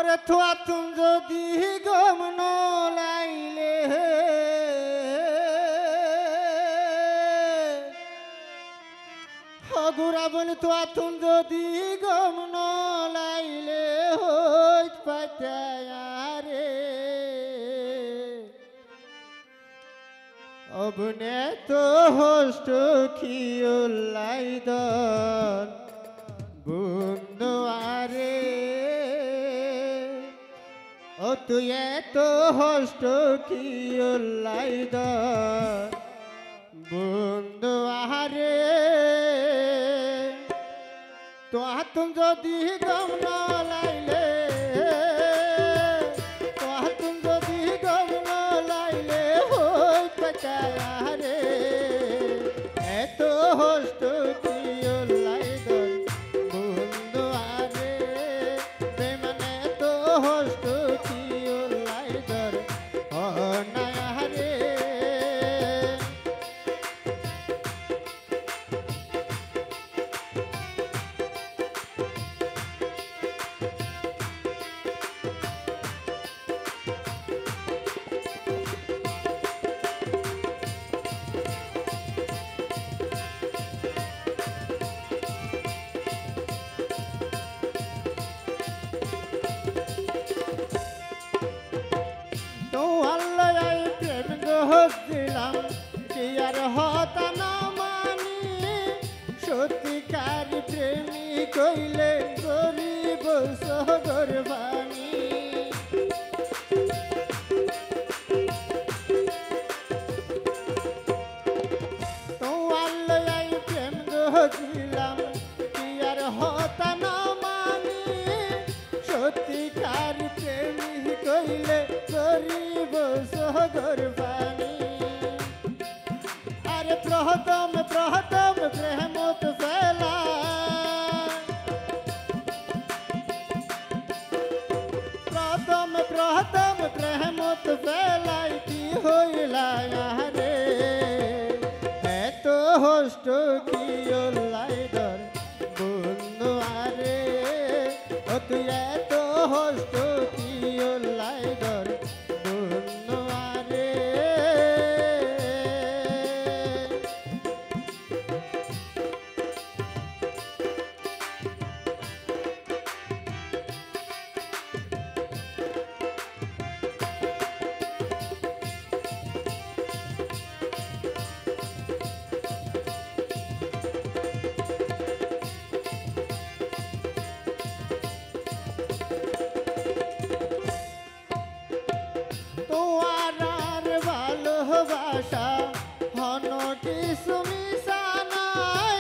ওরে থোয়া তুম যদি গম লাইলে হগুরা বলি থোয়া তুম যদি গম লাইলে হইত পাতায়ারে অবনে তো হষ্ট খিউলাইদন বন্ধু আরে ও তুই এত হষ্ট খিউলাইদন বন্ধু আরে তো হাতুম যদি গম লাইলে তো হাতুম যদি গম লাইলে হই পাচারে এত হষ্ট খিউলাইদন বন্ধু আরে বেমানে তো হষ্ট খিউলাইদন অনায়ারে দিলাম কি আর হতা না মানি সত্যিকার প্রেমী কইলে গরিব সগর বাণী তোমার লয়াই প্রেম দিলাম কি আর হতা না মানি সত্যিকার প্রেমী কইলে গরিব সগর বাণী প্রহতম প্রহতম প্রেমত ফেলা প্রহতম প্রহতম প্রেমত ফেলাই কি হইলা রে এত হষ্ট খিউলাইদন বন্ধু আরে ও তুই এত হষ্ট খিউলাইদন বন্ধু আরে ভালোবাসা হন কিছু মিশা নাই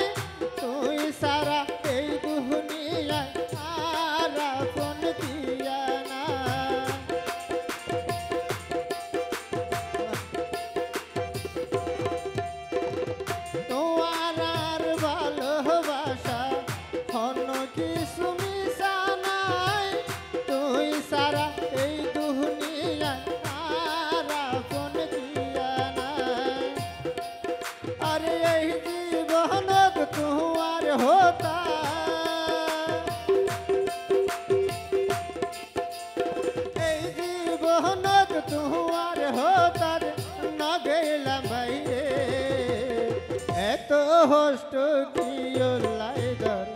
তুই সারা এই দুনিয়ায় আর আপন দিয়া না তোমার আর ভালোবাসা হন কিছু মিশা নাই তুই সারা এই দুনিয়ায় अरे यही जीवन तुहार होता यही जीवन तुहार होता न गेला भाई एत हष्ट খিউলাইদন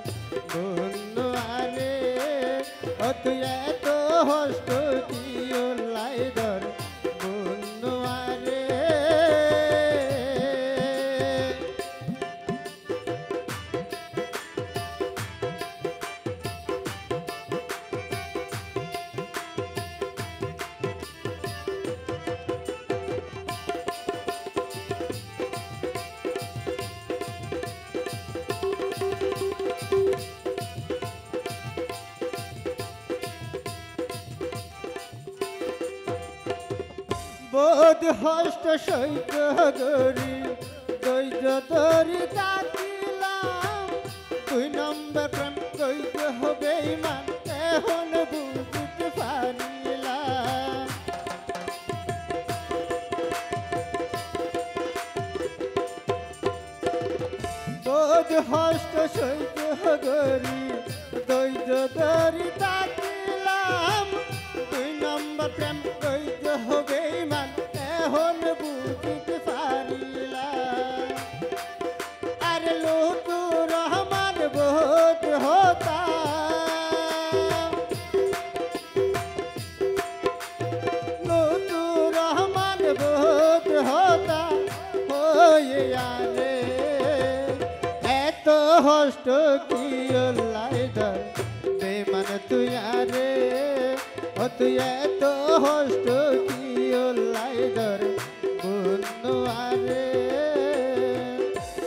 বন্ধু আরে ও তুই এত হষ্ট খিউলাইদন বন্ধু আরে বোধ হষ্ট সৈক গরি দৈজ তরি তাকিলাম দুই নম্বর প্রেম দৈজ হবে ইমান এখন বুঝতে পারিলাম বোধ হষ্ট সৈক গরি দৈজ তরি তাকিলাম হষ্ট কি লাইদার বেমান তুই আরে ও তুই এত হষ্ট কি লাইদার বন্ধু আরে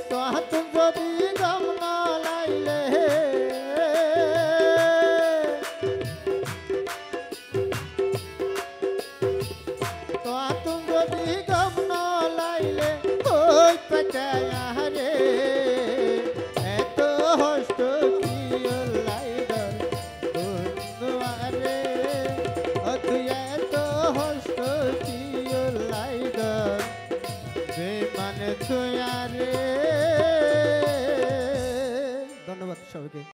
তো হাত যদি গম না লাইলে তো হাত যদি গম না লাইলে ওই পেটায়া রে এত হষ্ট কি লাইদার বন্ধু আরে ও তুই এত হষ্ট কি লাইদার বেমান তুই আরে। ধন্যবাদ সবাইকে।